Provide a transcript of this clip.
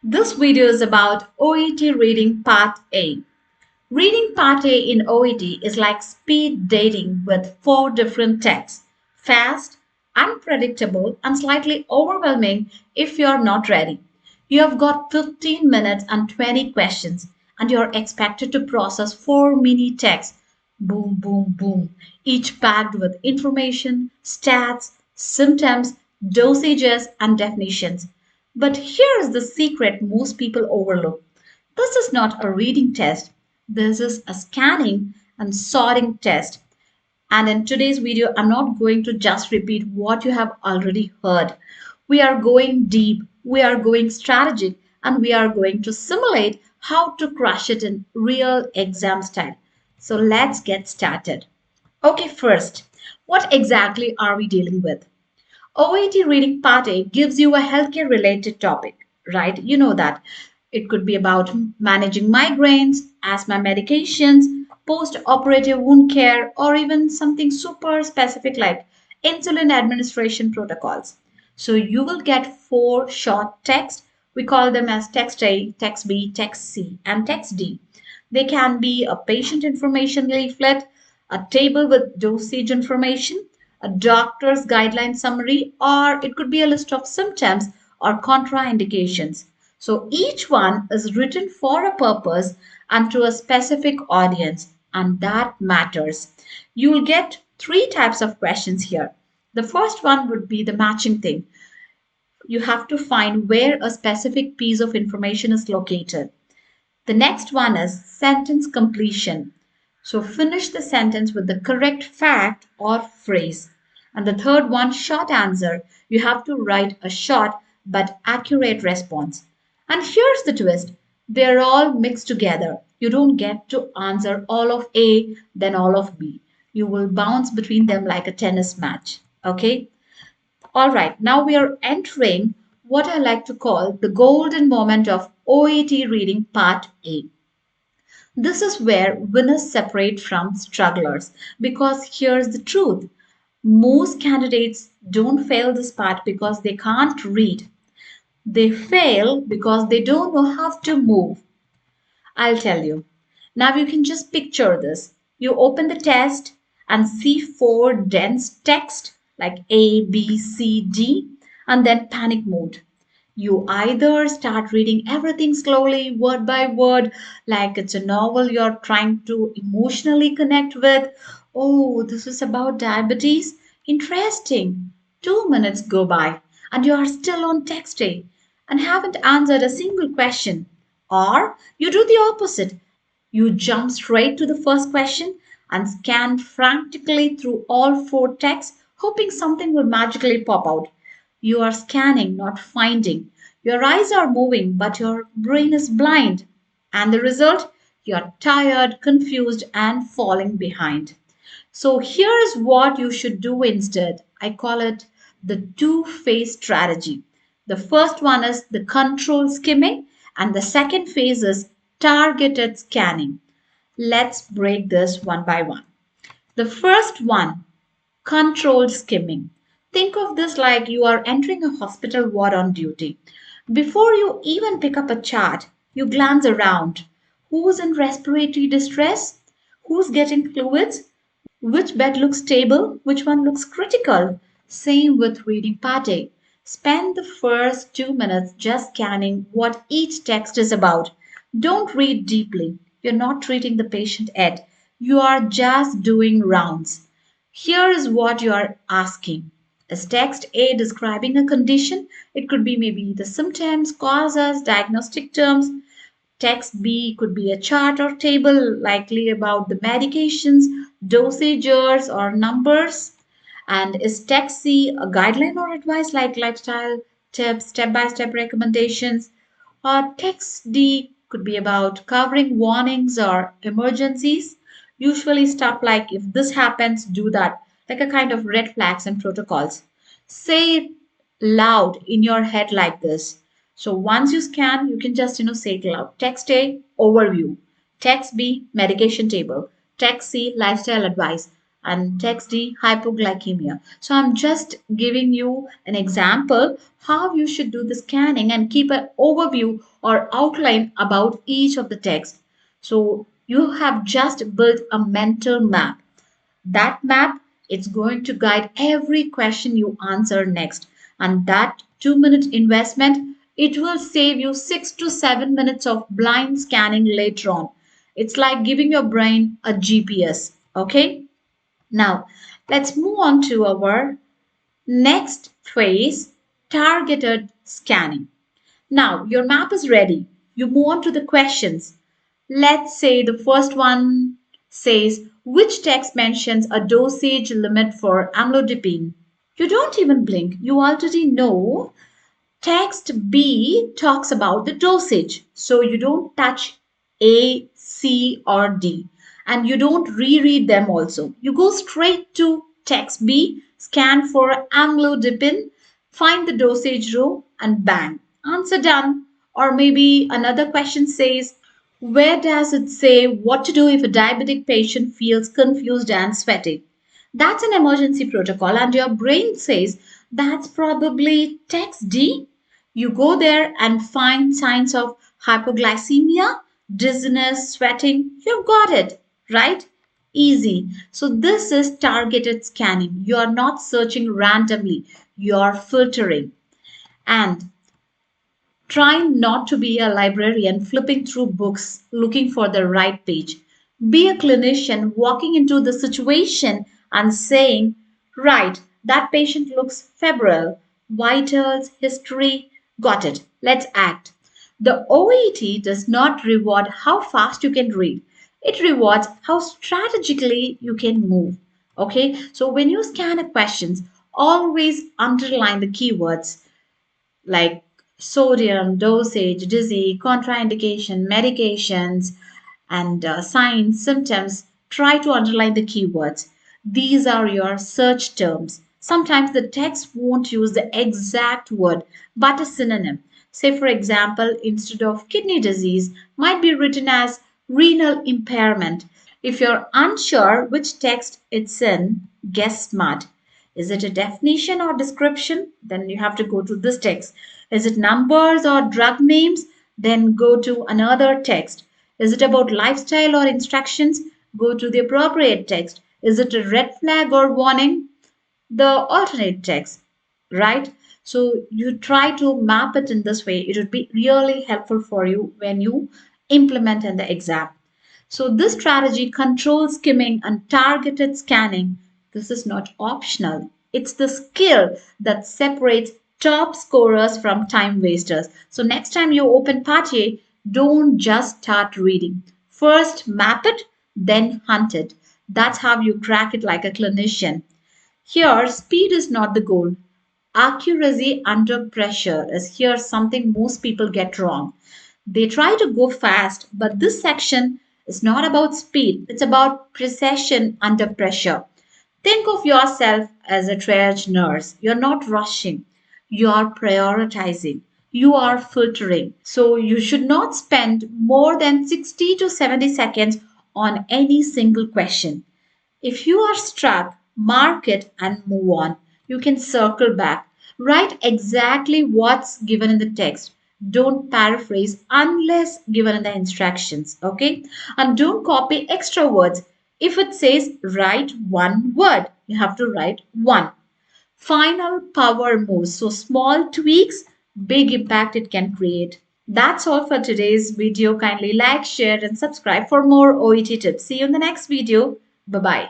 This video is about OET reading part A. Reading part A in OET is like speed dating with four different texts: fast, unpredictable, and slightly overwhelming if you're not ready. You have got 15 minutes and 20 questions, and you're expected to process four mini texts. Boom, boom, boom, each packed with information, stats, symptoms, dosages, and definitions. But here's the secret most people overlook: this is not a reading test. This is a scanning and sorting test. And in today's video, I'm not going to just repeat what you have already heard. We are going deep, we are going strategic, and we are going to simulate how to crush it in real exam style. So let's get started. Okay, first, what exactly are we dealing with? OET reading part A gives you a healthcare related topic, right? You know that. It could be about managing migraines, asthma medications, post operative wound care, or even something super specific like insulin administration protocols. So you will get four short text. We call them as text A, text B, text C, and text D. They can be a patient information leaflet, a table with dosage information, a doctor's guideline summary, or it could be a list of symptoms or contraindications. So each one is written for a purpose and to a specific audience, and that matters. You will get three types of questions here. The first one would be the matching thing. You have to find where a specific piece of information is located. The next one is sentence completion. So finish the sentence with the correct fact or phrase. And the third one, short answer. You have to write a short but accurate response. And here's the twist: they're all mixed together. You don't get to answer all of A, then all of B. You will bounce between them like a tennis match. Okay? All right, now we are entering what I like to call the golden moment of OET reading part A. This is where winners separate from strugglers, because here's the truth: most candidates don't fail this part because they can't read. They fail because they don't know how to move. I'll tell you. Now you can just picture this. You open the test and see four dense text like A, B, C, D, and then panic mode. You either start reading everything slowly, word by word, like it's a novel you're trying to emotionally connect with. Oh, this is about diabetes? Interesting. 2 minutes go by, and you are still on text A and haven't answered a single question. Or you do the opposite. You jump straight to the first question and scan frantically through all four texts, hoping something will magically pop out. You are scanning, not finding. Your eyes are moving, but your brain is blind. And the result? You're tired, confused, and falling behind. So here is what you should do instead. I call it the two-phase strategy. The first one is the control skimming, and the second phase is targeted scanning. Let's break this one by one. The first one, controlled skimming. Think of this like you are entering a hospital ward on duty. Before you even pick up a chart, you glance around. Who's in respiratory distress? Who's getting fluids? Which bed looks stable? Which one looks critical? Same with reading part A. Spend the first 2 minutes just scanning what each text is about. Don't read deeply. You're not treating the patient yet. You are just doing rounds. Here is what you are asking. Is text A describing a condition? It could be maybe the symptoms, causes, diagnostic terms. Text B could be a chart or table, likely about the medications, dosages, or numbers. And is text C a guideline or advice like lifestyle tips, step by step recommendations? Or text D could be about covering warnings or emergencies. Usually, stuff like if this happens, do that, like a kind of red flags and protocols. Say it loud in your head like this. So once you scan, you can just say it loud. Text A, overview. Text B, medication table. Text C, lifestyle advice. and text D, hypoglycemia. So I'm just giving you an example how you should do the scanning and keep an overview or outline about each of the text. So you have just built a mental map. That map, it's going to guide every question you answer next. And that 2 minute investment, it will save you 6 to 7 minutes of blind scanning later on. It's like giving your brain a GPS. Okay. Now, let's move on to our next phase, targeted scanning. Now, your map is ready. You move on to the questions. Let's say the first one says, which text mentions a dosage limit for amlodipine? You don't even blink. You already know text B talks about the dosage. So you don't touch A, C, or D. And you don't reread them also. You go straight to text B, scan for amlodipine, find the dosage row, and bang, answer done. Or maybe another question says, where does it say what to do if a diabetic patient feels confused and sweaty? That's an emergency protocol, and your brain says that's probably text D. You go there and find signs of hypoglycemia, dizziness, sweating. You've got it, right? Easy. So, this is targeted scanning. You are not searching randomly, you're filtering. And try not to be a librarian flipping through books looking for the right page. Be a clinician walking into the situation and saying, right, that patient looks febrile, vitals, history, got it, let's act. The OET does not reward how fast you can read, it rewards how strategically you can move. Okay, so when you scan a questions, always underline the keywords like sodium, dosage, dizzy, contraindication, medications, and signs, symptoms. Try to underline the keywords. These are your search terms. Sometimes the text won't use the exact word, but a synonym. Say, for example, instead of kidney disease, might be written as renal impairment. If you're unsure which text it's in, guess smart. Is it a definition or description? Then you have to go to this text. Is it numbers or drug names? Then go to another text. Is it about lifestyle or instructions? Go to the appropriate text. Is it a red flag or warning? The alternate text, right? So you try to map it in this way. It would be really helpful for you when you implement in the exam. So this strategy controls skimming and targeted scanning. This is not optional. It's the skill that separates top scorers from time wasters. So next time you open Part A, don't just start reading. First map it, then hunt it. That's how you crack it like a clinician. Here, speed is not the goal. Accuracy under pressure is here something most people get wrong. They try to go fast, but this section is not about speed, it's about precision under pressure. Think of yourself as a triage nurse. You're not rushing, you are prioritizing, you are filtering. So you should not spend more than 60 to 70 seconds on any single question. If you are struck, mark it and move on. You can circle back. Write exactly what's given in the text. Don't paraphrase unless given in the instructions. Okay? And don't copy extra words. If it says write one word, you have to write one. Final power moves. So small tweaks, big impact it can create. That's all for today's video. Kindly like, share, and subscribe for more OET tips. See you in the next video. Bye bye.